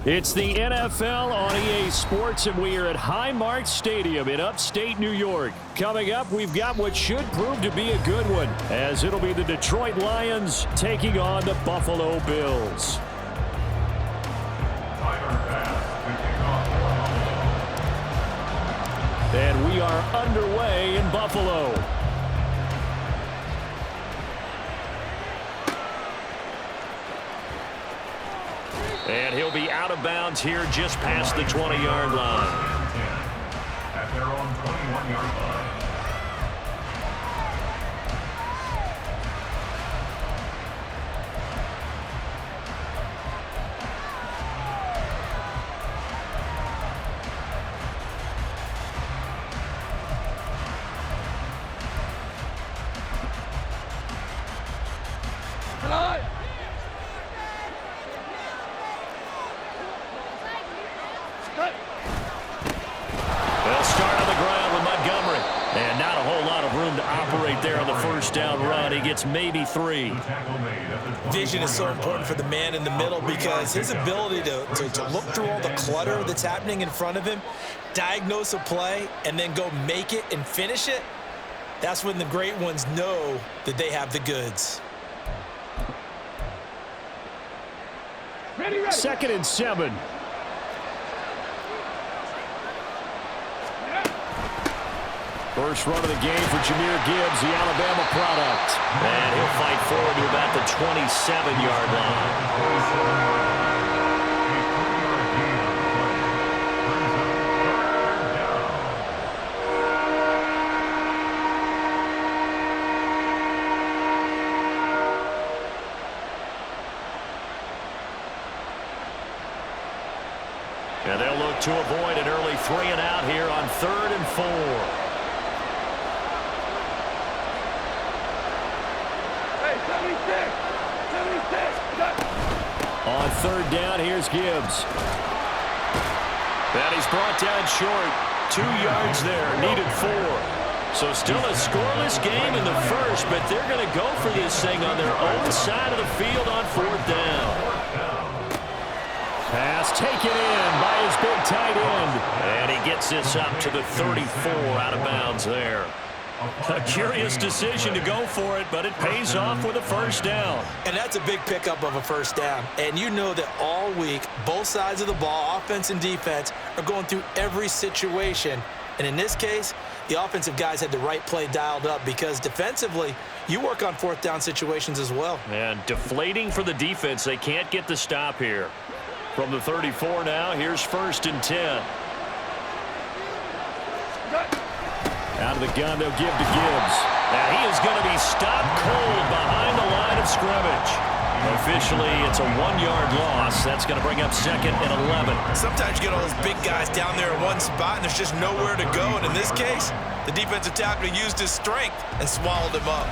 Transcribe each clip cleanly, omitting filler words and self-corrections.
It's the NFL on EA Sports, and we are at Highmark Stadium in upstate New York. Coming up, we've got what should prove to be a good one, as it'll be the Detroit Lions taking on the Buffalo Bills. And we are underway in Buffalo. And he'll be out of bounds here just past the 20-yard line. At their own 21-yard line. They'll start on the ground with Montgomery. And not a whole lot of room to operate there on the first down run. He gets maybe 3. Vision is so important for the man in the middle because his ability to look through all the clutter that's happening in front of him, diagnose a play, and then go make it and finish it, that's when the great ones know that they have the goods. Ready. 2nd and 7. First run of the game for Jahmyr Gibbs, the Alabama product. And he'll fight forward to about the 27-yard line. And they'll look to avoid an early 3 and out here on 3rd and 4. On 3rd down, here's Gibbs. And he's brought down short. 2 yards there, needed 4. So still a scoreless game in the first, but they're going to go for this thing on their own side of the field on 4th down. Pass taken in by his big tight end. And he gets this up to the 34 out of bounds there. A curious decision to go for it, but it pays off with a first down. And that's a big pickup of a first down. And you know that all week, both sides of the ball, offense and defense, are going through every situation. And in this case, the offensive guys had the right play dialed up because defensively, you work on 4th down situations as well. And deflating for the defense. They can't get the stop here. From the 34 now, here's 1st and 10. Out of the gun, they'll give to Gibbs. Now he is going to be stopped cold behind the line of scrimmage. Officially, it's a 1-yard loss. That's going to bring up 2nd and 11. Sometimes you get all those big guys down there in one spot, and there's just nowhere to go. And in this case, the defensive tackle used his strength and swallowed him up.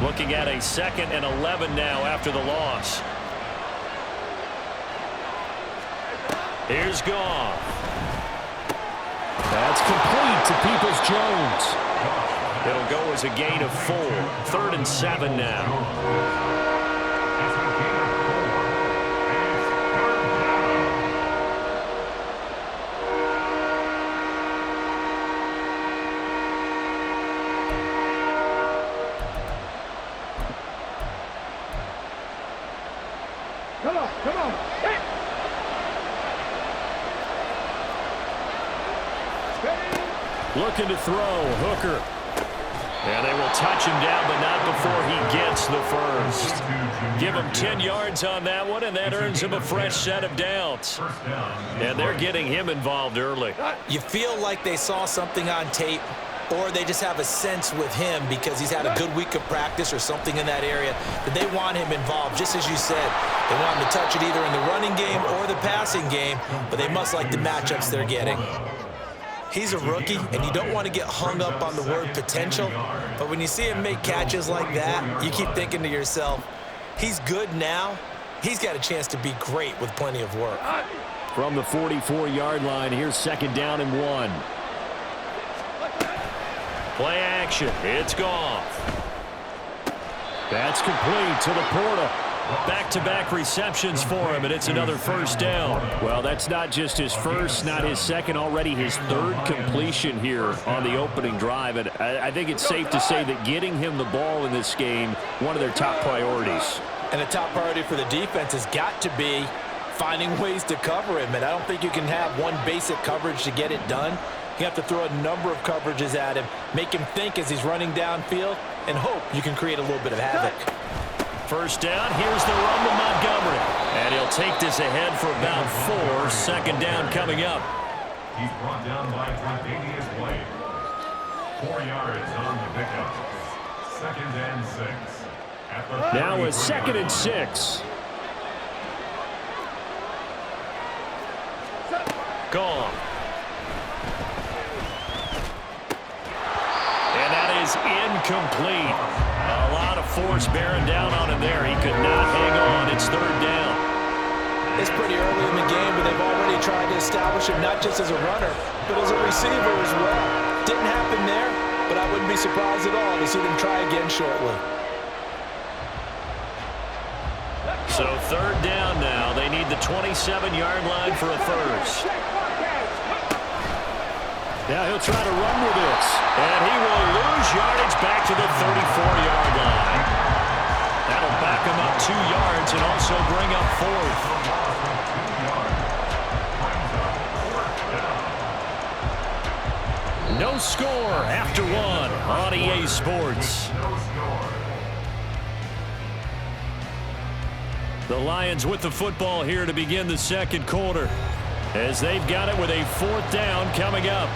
Looking at a 2nd and 11 now after the loss. Here's Goff. That's complete to Peoples-Jones. It'll go as a gain of 4. 3rd and 7 now. Come on. Hey. Looking to throw, Hooker. And they will touch him down, but not before he gets the first. Give him 10 yards on that one, and that earns him a fresh set of downs. And they're getting him involved early. You feel like they saw something on tape, or they just have a sense with him because he's had a good week of practice or something in that area that they want him involved, just as you said. They want him to touch it either in the running game or the passing game, but they must like the matchups they're getting. He's a rookie, and you don't want to get hung up on the word potential, but when you see him make catches like that, you keep thinking to yourself, he's good now. He's got a chance to be great with plenty of work. From the 44-yard line, here's 2nd down and 1. Play action. It's Goff. That's complete to Laporta. Back-to-back receptions for him, and it's another first down. Well, that's not just his first, not his second, already his third completion here on the opening drive. And I think it's safe to say that getting him the ball in this game, one of their top priorities. And the top priority for the defense has got to be finding ways to cover him. And I don't think you can have one basic coverage to get it done. You have to throw a number of coverages at him, make him think as he's running downfield, and hope you can create a little bit of havoc. First down, here's the run to Montgomery. And he'll take this ahead for about 4. Second down coming up. He's brought down by Tre'Davious White. 4 yards on the pickup. 2nd and 6. Now a 2nd and 6. Gone. And that is incomplete. A lot of force bearing down on him there. He could not hang on. It's 3rd down. It's pretty early in the game, but they've already tried to establish him not just as a runner, but as a receiver as well. Didn't happen there, but I wouldn't be surprised at all to see them try again shortly. So 3rd down now. They need the 27-yard line for a first. Now he'll try to run with this. And he will lose yardage back to the 34-yard line. That'll back him up 2 yards and also bring up 4th. No score after 1 on EA Sports. The Lions with the football here to begin the second quarter, as they've got it with a 4th down coming up.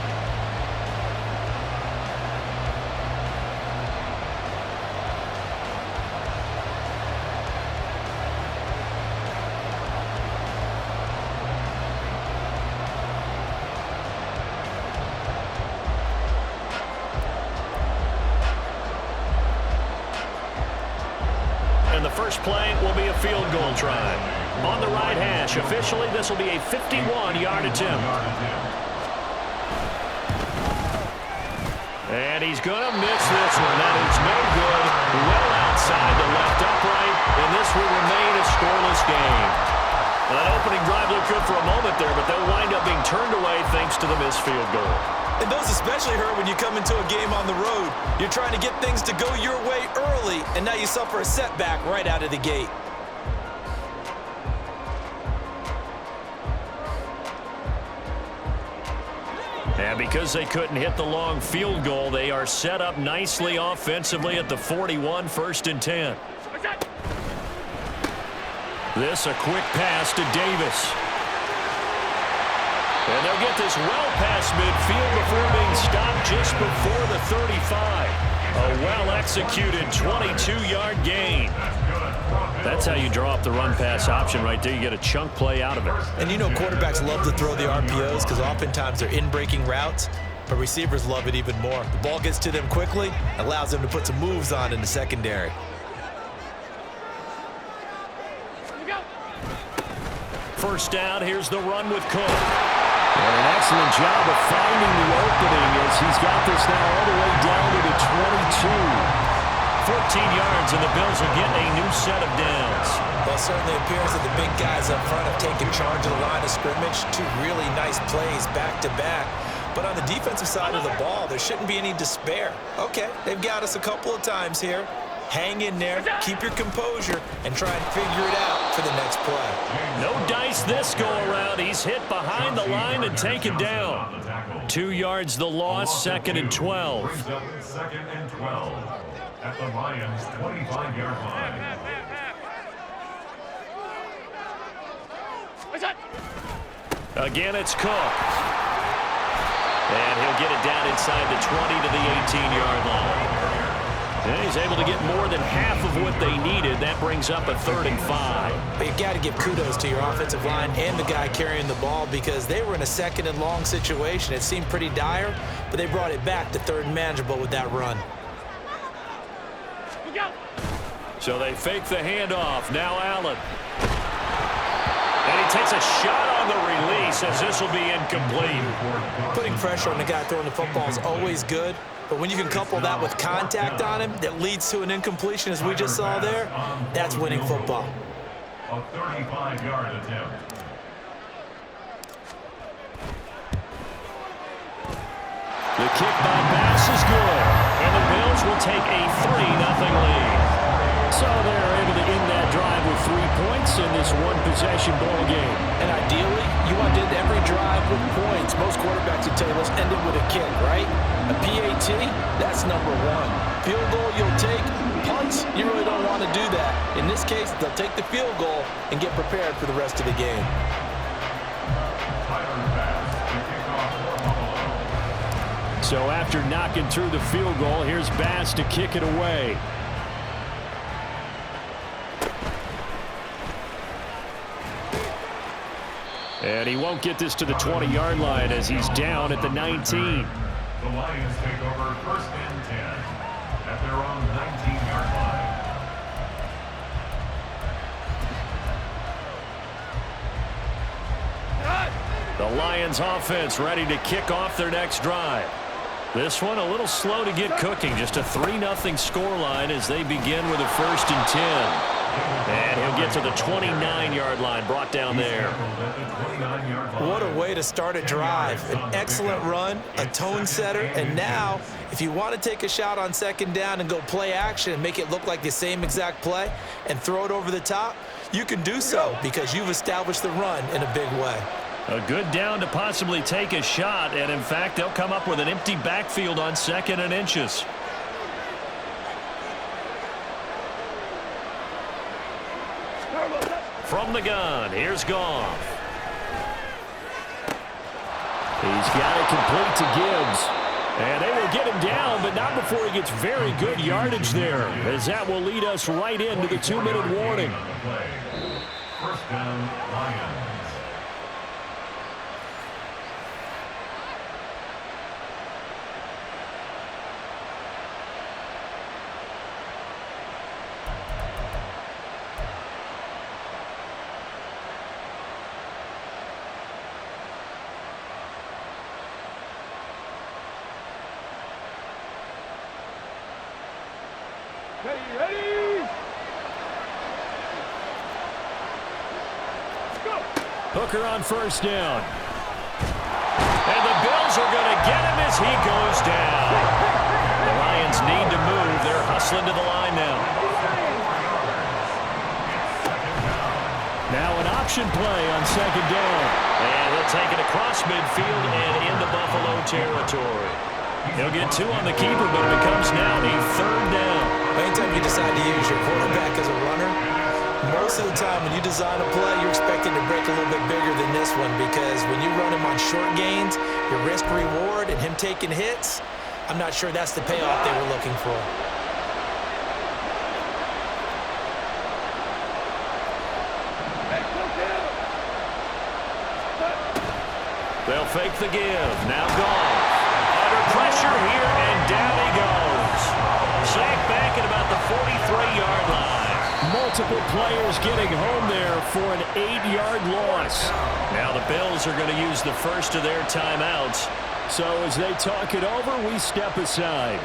And the first play will be a field goal try. On the right hash, officially, this will be a 51-yard attempt. And he's going to miss this one. That is no good. Well outside the left upright, and this will remain a scoreless game. That opening drive looked good for a moment there, but they'll wind up being turned away thanks to the missed field goal. And those especially hurt when you come into a game on the road. You're trying to get things to go your way early, and now you suffer a setback right out of the gate. And because they couldn't hit the long field goal, they are set up nicely offensively at the 41, 1st and 10. This a quick pass to Davis. And they'll get this well past midfield before being stopped just before the 35. A well-executed 22-yard gain. That's how you draw up the run-pass option right there. You get a chunk play out of it. And you know quarterbacks love to throw the RPOs because oftentimes they're in-breaking routes, but receivers love it even more. The ball gets to them quickly, allows them to put some moves on in the secondary. First down, here's the run with Cook. And an excellent job of finding the opening as he's got this now all the way down to the 22. 14 yards, and the Bills will get a new set of downs. Well, it certainly appears that the big guys up front have taken charge of the line of scrimmage. 2 really nice plays back-to-back. But on the defensive side of the ball, there shouldn't be any despair. Okay, they've got us a couple of times here. Hang in there, keep your composure, and try and figure it out for the next play. No dice this go-around. He's hit behind the line and taken down. 2 yards the loss, 2nd and 12. 2nd and 12 at the Lions' 25-yard line. Again, it's Cook. And he'll get it down inside the 20 to the 18-yard line. And he's able to get more than half of what they needed. That brings up a 3rd and 5. But you've got to give kudos to your offensive line and the guy carrying the ball because they were in a 2nd and long situation. It seemed pretty dire, but they brought it back to 3rd and manageable with that run. So they fake the handoff. Now Allen. And he takes a shot on the release as this will be incomplete. Putting pressure on the guy throwing the football is always good, But when you can couple that with contact on him that leads to an incompletion, as we just saw there, that's winning football. A 35-yard attempt. The kick by Bass is good, and the Bills will take a 3-0 lead. So they're able to end that drive with 3 points in this one-possession ball game. And ideally, you want to end every drive with points. Most quarterbacks would tell you, let's end it with a kick, right? A PAT, that's number one. Field goal, you'll take. Punts, you really don't want to do that. In this case, they'll take the field goal and get prepared for the rest of the game. So after knocking through the field goal, here's Bass to kick it away. And he won't get this to the 20-yard line as he's down at the 19. The Lions take over 1st and 10 at their own 19-yard line. The Lions offense ready to kick off their next drive. This one a little slow to get cooking. Just a 3-0 scoreline as they begin with a 1st and 10. And he'll get to the 29-yard line, brought down there. What a way to start a drive. An excellent run, a tone setter, and now if you want to take a shot on 2nd down and go play action and make it look like the same exact play and throw it over the top, you can do so because you've established the run in a big way. A good down to possibly take a shot, and in fact, they'll come up with an empty backfield on 2nd and inches. From the gun, here's Goff. He's got it complete to Gibbs. And they will get him down, but not before he gets very good yardage there, as that will lead us right into the 2-minute warning. 1st down, Lions. Hooker on 1st down. And the Bills are going to get him as he goes down. The Lions need to move. They're hustling to the line now. Now an option play on 2nd down. And he'll take it across midfield and into Buffalo territory. He'll get 2 on the keeper, but it becomes now a 3rd down. Anytime you decide to use your quarterback as a runner, most of the time when you design a play, you're expecting to break a little bit bigger than this one because when you run him on short gains, your risk-reward and him taking hits, I'm not sure that's the payoff they were looking for. They'll fake the give. Now Goff. Under pressure here, and down he goes. Sacked back at about the 43-yard line. Multiple players getting home there for an 8-yard loss. Now the Bills are going to use the first of their timeouts. So as they talk it over, we step aside.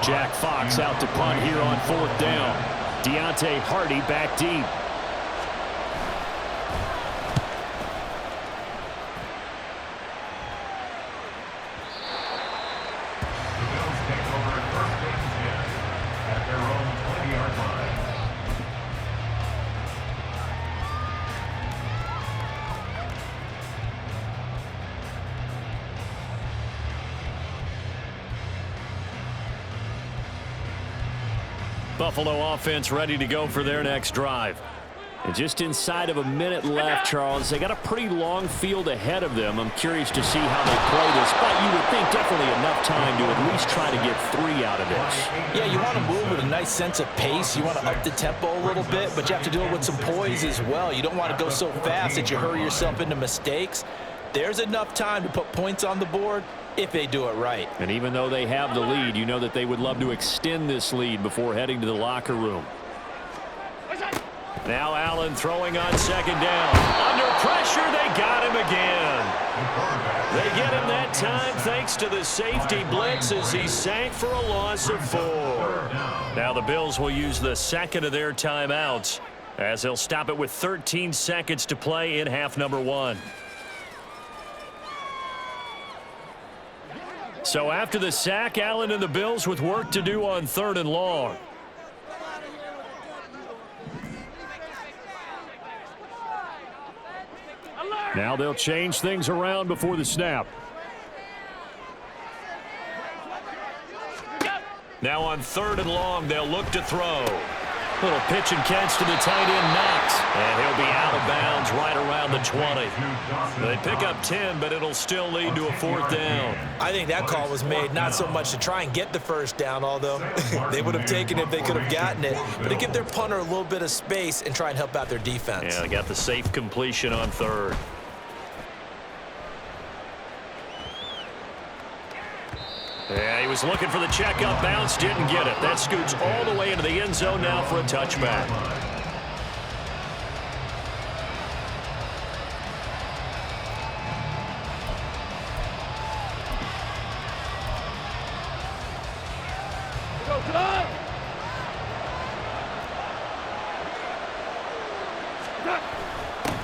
Jack Fox out to punt here on 4th down. Deontay Hardy back deep. The Bills take over 1st and 10 at their own 20-yard line. Buffalo offense ready to go for their next drive. And just inside of a minute left, Charles, they got a pretty long field ahead of them. I'm curious to see how they play this, but you would think definitely enough time to at least try to get 3 out of this. Yeah, you want to move with a nice sense of pace. You want to up the tempo a little bit, but you have to do it with some poise as well. You don't want to go so fast that you hurry yourself into mistakes. There's enough time to put points on the board if they do it right. And even though they have the lead, you know that they would love to extend this lead before heading to the locker room. Now Allen throwing on second down. Under pressure, they got him again. They get him that time thanks to the safety blitz as he sank for a loss of 4. Now the Bills will use the second of their timeouts as they'll stop it with 13 seconds to play in half number 1. So after the sack, Allen and the Bills with work to do on 3rd and long. Now they'll change things around before the snap. Now on 3rd and long, they'll look to throw. Little pitch and catch to the tight end, Knox. And he'll be out of bounds right around the 20. They pick up 10, but it'll still lead to a 4th down. I think that call was made not so much to try and get the first down, although they would have taken it if they could have gotten it, but to give their punter a little bit of space and try and help out their defense. Yeah, they got the safe completion on 3rd. Yeah, he was looking for the check up bounce, didn't get it. That scoots all the way into the end zone now for a touchback.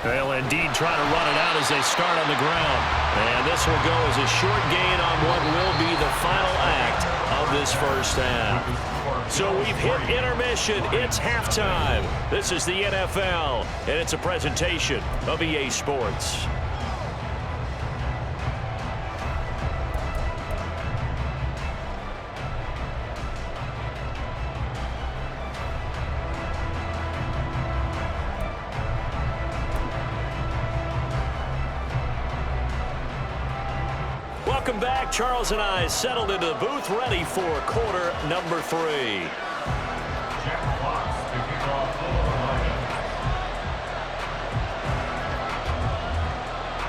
They'll indeed try to run it out as they start on the ground. And this will go as a short gain on what will be the final act of this first half. So we've hit intermission. It's halftime. This is the NFL, and it's a presentation of EA Sports. Welcome back. Charles and I settled into the booth, ready for quarter number 3.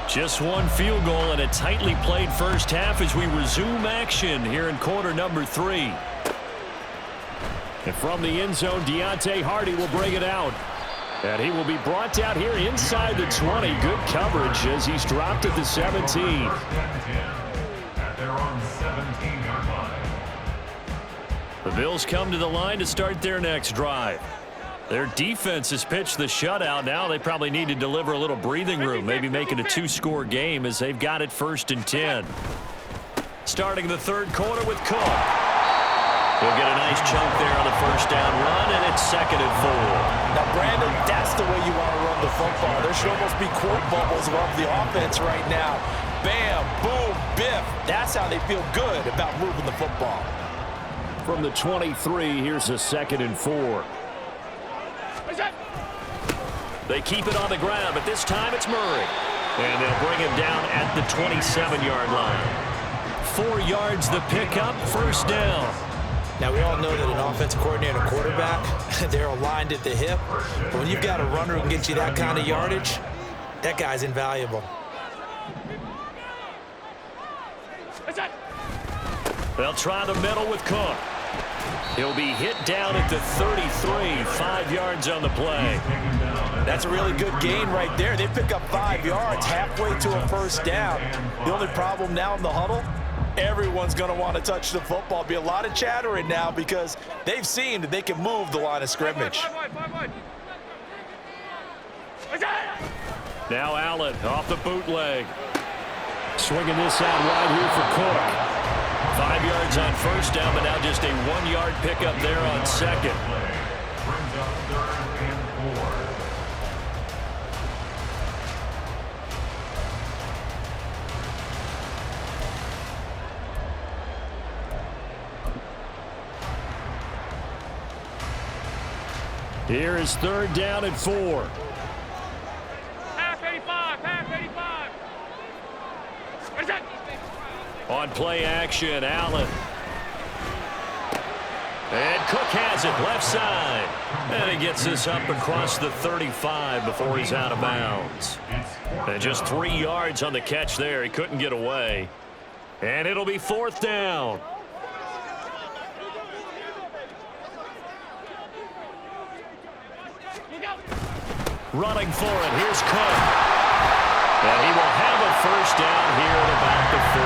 Just one field goal and a tightly played first half as we resume action here in quarter number 3. And from the end zone, Deontay Hardy will bring it out. And he will be brought out here inside the 20. Good coverage as he's dropped at the 17. The Bills come to the line to start their next drive. Their defense has pitched the shutout. Now they probably need to deliver a little breathing room, maybe make it a 2-score game as they've got it 1st and 10. Starting the 3rd quarter with Cook. He'll get a nice chunk there on the first down run, and it's 2nd and 4. Now, Brandon, that's the way you want to run the football. There should almost be quote bubbles above the offense right now. Bam, boom, biff. That's how they feel good about moving the football. From the 23, here's a 2nd and 4. They keep it on the ground, but this time it's Murray. And they'll bring him down at the 27-yard line. 4 yards the pickup, 1st down. Now, we all know that an offensive coordinator and a quarterback, they're aligned at the hip. But when you've got a runner who can get you that kind of yardage, that guy's invaluable. They'll try the middle with Cook. He'll be hit down at the 33, 5 yards on the play. That's a really good gain right there. They pick up 5 yards halfway to a 1st down. The only problem now in the huddle, everyone's going to want to touch the football. Be a lot of chattering now because they've seen that they can move the line of scrimmage. Now Allen off the bootleg. Swinging this out wide here for Cook. 5 yards on 1st down, but now just a 1-yard pickup there on 2nd. Here is 3rd down and 4. On play action, Allen. And Cook has it, left side. And he gets this up across the 35 before he's out of bounds. And just 3 yards on the catch there. He couldn't get away. And it'll be 4th down. Running for it. Here's Cook. And he will have a first down here at about the 40.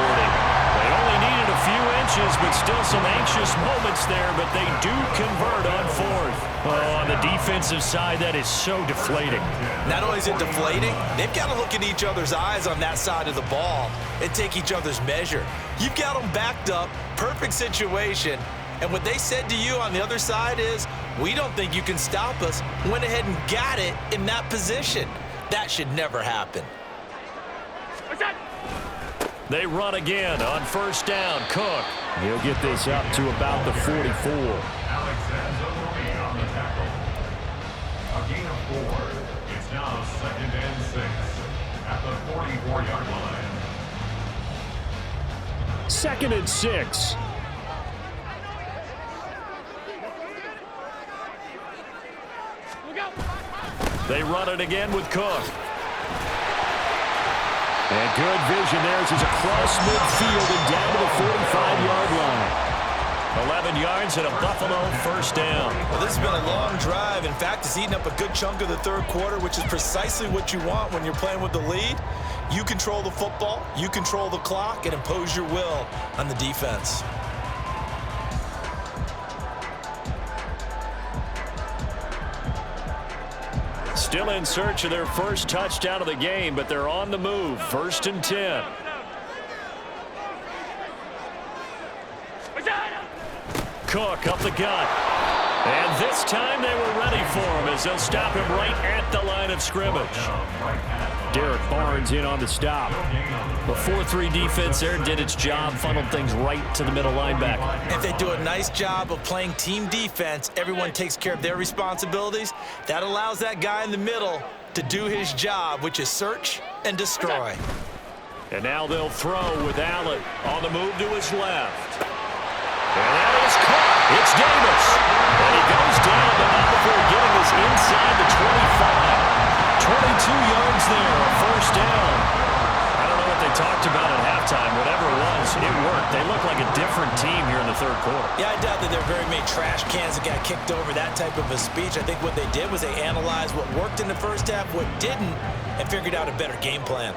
They only needed a few inches, but still some anxious moments there, but they do convert on 4th. Oh, on the defensive side, that is so deflating. Not only is it deflating, they've got to look in each other's eyes on that side of the ball and take each other's measure. You've got them backed up, perfect situation, and what they said to you on the other side is, we don't think you can stop us. Went ahead and got it in that position. That should never happen. They run again on first down. Cook. He'll get this up to about the 44. Alexander on the tackle. A gain of 4. It's now 2nd and 6 at the 44-yard line. 2nd and 6. They run it again with Cook. And good vision there as he's across midfield and down to the 45-yard line. 11 yards and a Buffalo first down. Well, this has been a long drive. In fact, it's eaten up a good chunk of the third quarter, which is precisely what you want when you're playing with the lead. You control the football, you control the clock, and impose your will on the defense. Still in search of their first touchdown of the game, but they're on the move. 1st and 10. Cook up the gut. And this time they were ready for him as they'll stop him right at the line of scrimmage. Derek Barnes in on the stop. The 4-3 defense there did its job, funneled things right to the middle linebacker. If they do a nice job of playing team defense, everyone takes care of their responsibilities. That allows that guy in the middle to do his job, which is search and destroy. And now they'll throw with Allen on the move to his left. And that is caught. It's Davis. And he goes down, but not before getting us inside the 25. 22 yards there, a first down. I don't know what they talked about at halftime. Whatever it was, it worked. They look like a different team here in the third quarter. Yeah, I doubt that there are very many trash cans that got kicked over, that type of a speech. I think what they did was they analyzed what worked in the first half, what didn't, and figured out a better game plan.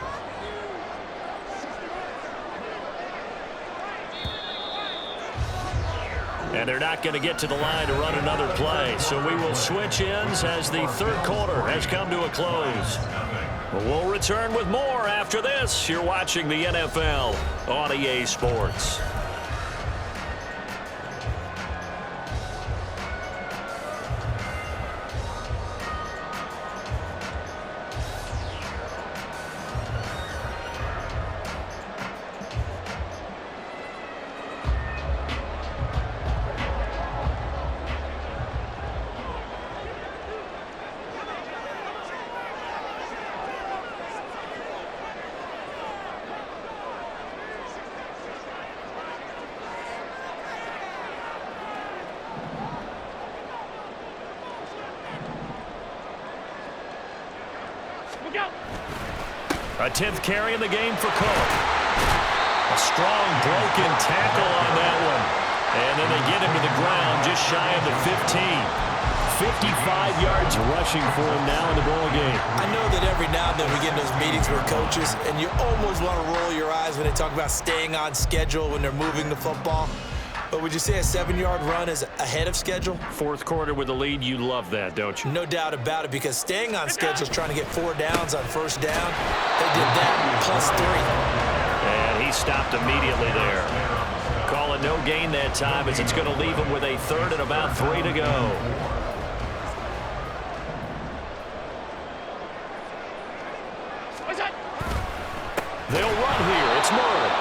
And they're not going to get to the line to run another play. So we will switch ends as the third quarter has come to a close. We'll return with more after this. You're watching the NFL on EA Sports. A 10th carry in the game for Cook. A strong broken tackle on that one. And then they get him to the ground just shy of the 15. 55 yards rushing for him now in the ball game. I know that every now and then we get in those meetings with coaches, and you almost want to roll your eyes when they talk about staying on schedule when they're moving the football. But would you say a 7-yard run is ahead of schedule? Fourth quarter with the lead, you love that, don't you? No doubt about it, because staying on schedule is trying to get 4 downs on first down. They did that plus 3. And he stopped immediately there. Call it no gain that time as it's going to leave him with a third and about 3 to go. They'll run here. It's Murray.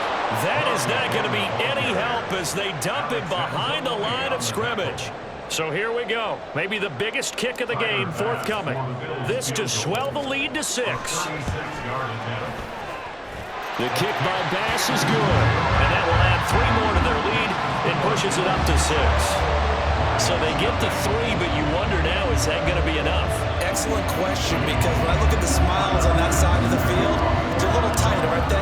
That is not going to be any help as they dump him behind the line of scrimmage. So here we go. Maybe the biggest kick of the game forthcoming. This to swell the lead to 6. The kick by Bass is good. And that will add 3 more to their lead and pushes it up to 6. So they get to 3, but you wonder now, is that going to be enough? excellent question, because when I look at the smiles on that side of the field, they're a little tight, aren't they?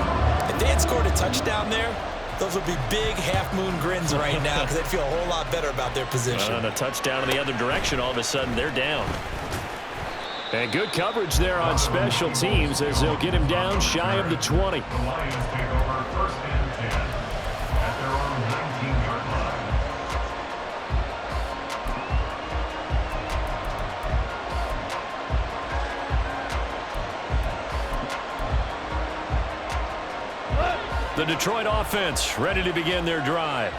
If they had scored a touchdown there, those would be big half-moon grins right now because they'd feel a whole lot better about their position. And a touchdown in the other direction, all of a sudden they're down. And good coverage there on special teams as they'll get him down shy of the 20. The Lions take over first and 10 at their own 19-yard line. The Detroit offense ready to begin their drive.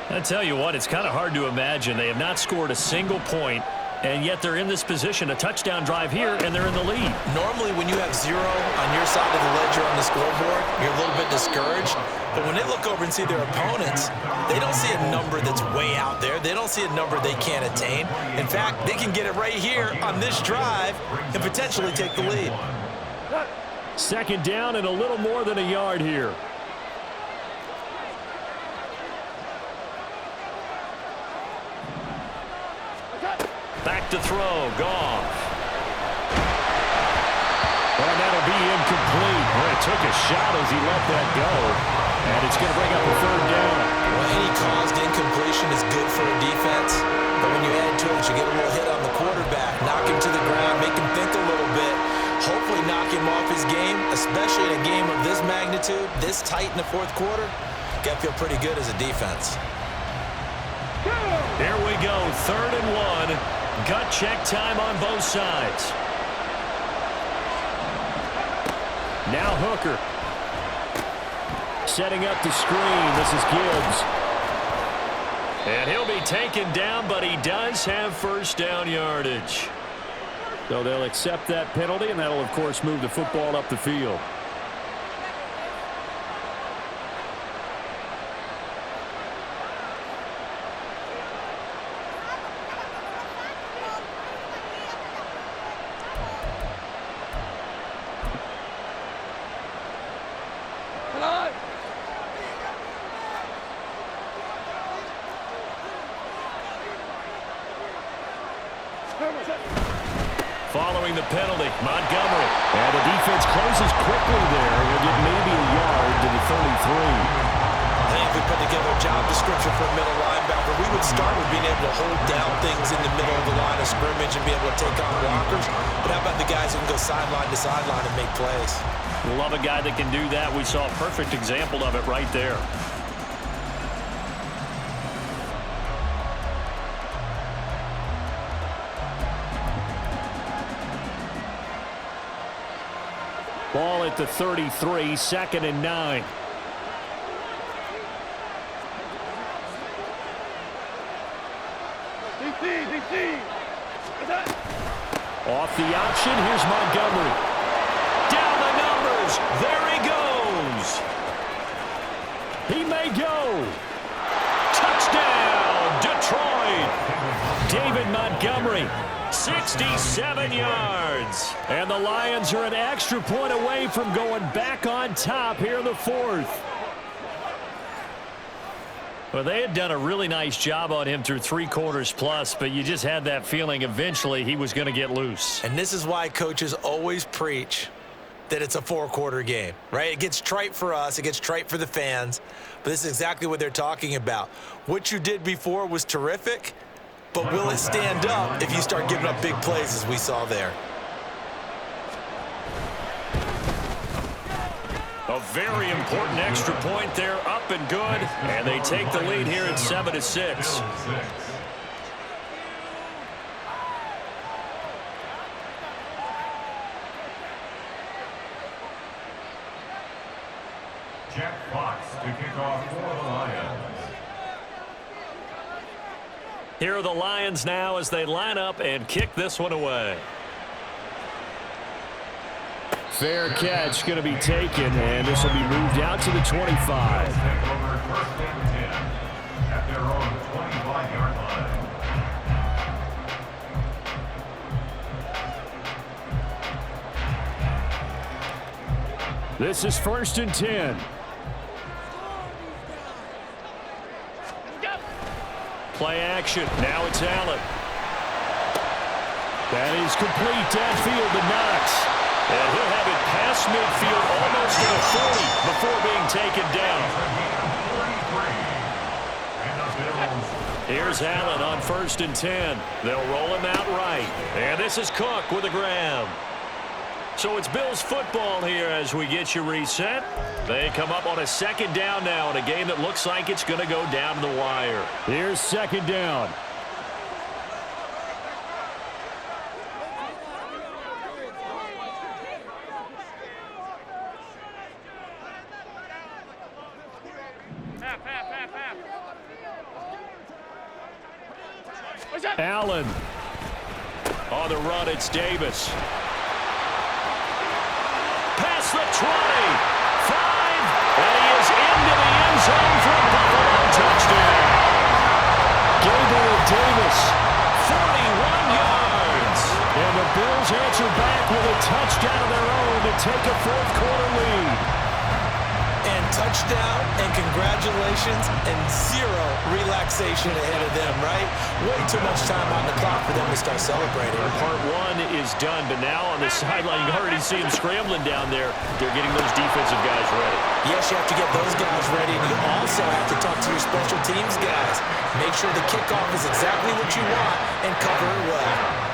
I tell you what, it's kind of hard to imagine. They have not scored a single point, and yet they're in this position, a touchdown drive here, and they're in the lead. Normally, when you have 0 on your side of the ledger on the scoreboard, you're a little bit discouraged. But when they look over and see their opponents, they don't see a number that's way out there. They don't see a number they can't attain. In fact, they can get it right here on this drive and potentially take the lead. Second down and a little more than a yard here. Back to throw, Goff. And that'll be incomplete. Well, it took a shot as he let that go. And it's going to bring up a third down. Well, any caused incompletion is good for a defense. But when you add to it, you get a little hit on the quarterback, knock him to the ground, make him think a little bit, hopefully knock him off his game, especially in a game of this magnitude, this tight in the fourth quarter. Got to feel pretty good as a defense. Here we go, 3rd and 1. Gut check time on both sides. Now Hooker. Setting up the screen. This is Gibbs. And he'll be taken down, but he does have first down yardage. So they'll accept that penalty, and that'll, of course, move the football up the field. Following the penalty, Montgomery. And the defense closes quickly there. He'll get maybe a yard to the 33. I think if we put together a job description for a middle linebacker, we would start with being able to hold down things in the middle of the line of scrimmage and be able to take on blockers. But how about the guys who can go sideline to sideline and make plays? Love a guy that can do that. We saw a perfect example of it right there. Ball at the 33, 2nd and 9. Off the option, here's Montgomery. Down the numbers, there he goes. He may go. Touchdown, Detroit. David Montgomery. 67 yards. And the Lions are an extra point away from going back on top here in the 4th. Well, they had done a really nice job on him through 3 quarters plus, but you just had that feeling eventually he was going to get loose. And this is why coaches always preach that it's a 4-quarter game, right? It gets trite for us. It gets trite for the fans. But this is exactly what they're talking about. What you did before was terrific. But will it stand up if you start giving up big plays as we saw there? A very important extra point there, up and good. And they take the lead here at 7-6. Jack Fox to kick off for the Lions. Here are the Lions now as they line up and kick this one away. Fair catch going to be taken, and this will be moved out to the 25. Take over 1st and 10 at their own 25-yard line. This is 1st and 10. Play action. Now it's Allen. That is complete downfield to Knox. And he'll have it past midfield almost to the 40 before being taken down. Here's Allen on 1st and 10. They'll roll him out right. And this is Cook with a grab. So it's Bills football here as we get you reset. They come up on a 2nd down now in a game that looks like it's going to go down to the wire. Here's 2nd down. Allen. On the run, it's Davis. Past the 20. 5. And he is into the end zone for a Buffalo touchdown. Gabriel Davis, 41 yards. And the Bills answer back with a touchdown of their own to take a 4th quarter lead. And touchdown and congratulations and 0 relaxation ahead of them, right? Way too much time on the clock for them to start celebrating. Part 1 is done, but now on the sideline, you already see them scrambling down there. They're getting those defensive guys ready. Yes, you have to get those guys ready, and you also have to talk to your special teams guys. Make sure the kickoff is exactly what you want and cover it well.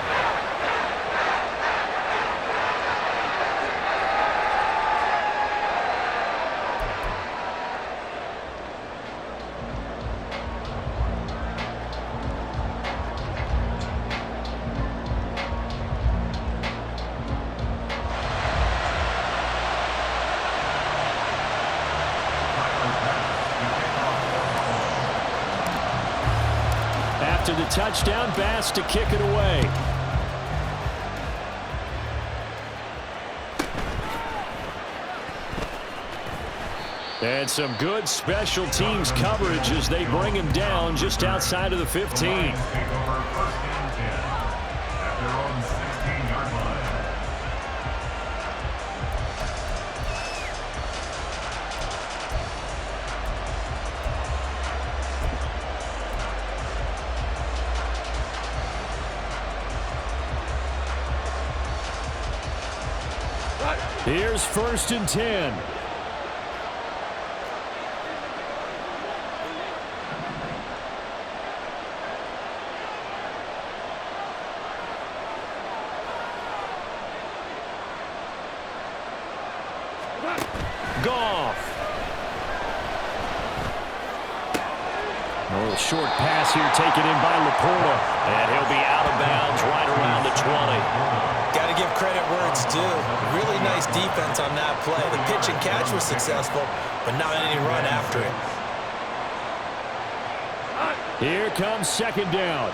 After the touchdown, Bass to kick it away. And some good special teams coverage as they bring him down just outside of the 15. Here's 1st and 10. Goff. A little short pass here taken in by Laporta. And he'll be out of bounds right around the 20. Got to give credit where it's due. Really nice defense on that play. The pitch and catch was successful, but not any run after it. Here comes 2nd down.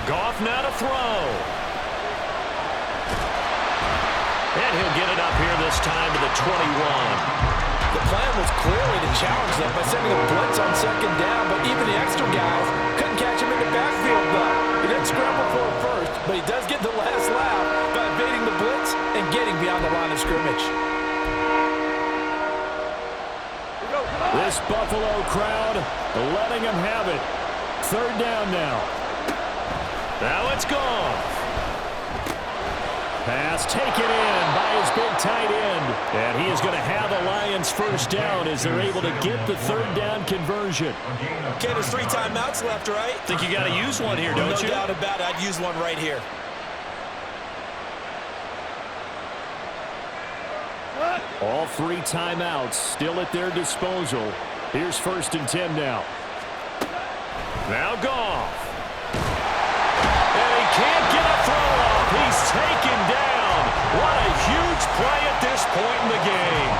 Goff now to throw. And he'll get it up here this time to the 21. The plan was clearly to challenge them by sending a blitz on 2nd down, but even the extra guys couldn't catch him in the backfield, though. He didn't scramble for it first, but he does get the last laugh by evading the blitz and getting beyond the line of scrimmage. This Buffalo crowd letting him have it. 3rd down now. Now it's Goff. Pass taken in by his big tight end. And he is going to have a Lions 1st down as they're able to get the 3rd down conversion. Okay, there's 3 timeouts left, right? Think you got to use one here, don't you? No doubt about it. I'd use one right here. All 3 timeouts still at their disposal. Here's 1st and 10 now. Now Goff. And he can't get a throw off. He's taken down. What a huge play at this point in the game.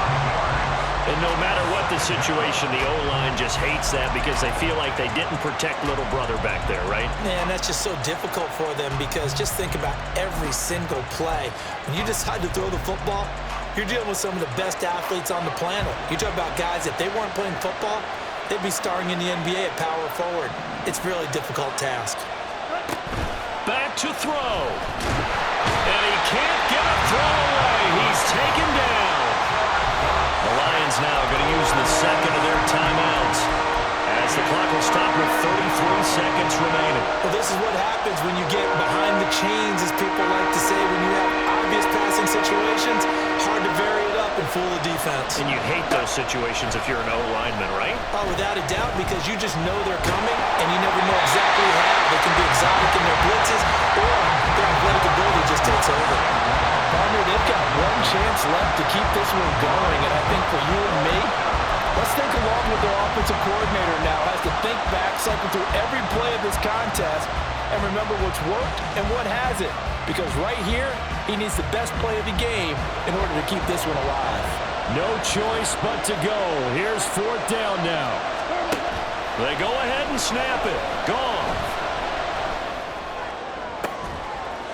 And no matter what the situation, the O-line just hates that because they feel like they didn't protect little brother back there, right? Man, that's just so difficult for them because just think about every single play. When you decide to throw the football, you're dealing with some of the best athletes on the planet. You talk about guys, if they weren't playing football, they'd be starring in the NBA at power forward. It's a really difficult task. Back to throw. And he can't get a throw away. He's taken down. Well, this is what happens when you get behind the chains, as people like to say, when you have obvious passing situations. Hard to vary it up and fool the defense. And you hate those situations if you're an O-lineman, right? Oh, without a doubt, because you just know they're coming, and you never know exactly how. They can be exotic in their blitzes, or their athletic ability just takes over. Partner, they've got one chance left to keep this one going, and I think for you and me, let's think along with their offensive coordinator now. Has to think back, cycle through every play of this contest, and remember what's worked and what hasn't. Because right here, he needs the best play of the game in order to keep this one alive. No choice but to go. Here's 4th down now. They go ahead and snap it. Gone.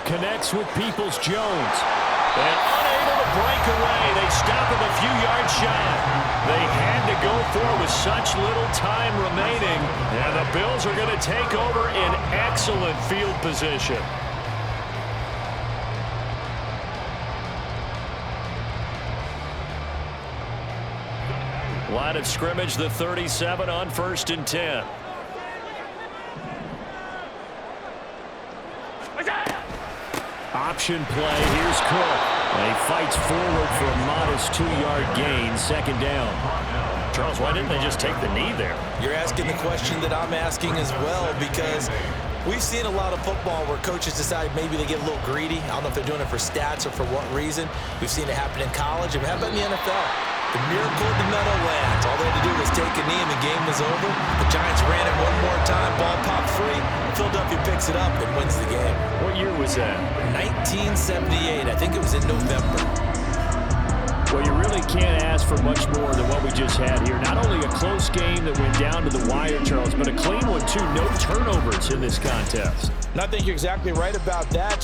Connects with Peoples-Jones. And unable to break away. They stop him a few yards shy. They had to go for it with such little time remaining. And the Bills are going to take over in excellent field position. Line of scrimmage, the 37 on 1st and 10. Option play. Here's Cook. He fights forward for a modest 2-yard gain. 2nd down. Charles, why didn't they just take the knee there? You're asking the question that I'm asking as well, because we've seen a lot of football where coaches decide maybe they get a little greedy. I don't know if they're doing it for stats or for what reason. We've seen it happen in college. And how about in the NFL? The miracle of the Meadowlands. All they had to do was take a knee and the game was over. The Giants ran it one more time. Ball popped free. Philadelphia picks it up and wins the game. What year was that? 1978. I think it was in November. Well, you really can't ask for much more than what we just had here. Not only a close game that went down to the wire, Charles, but a clean one, too. No turnovers in this contest. And I think you're exactly right about that.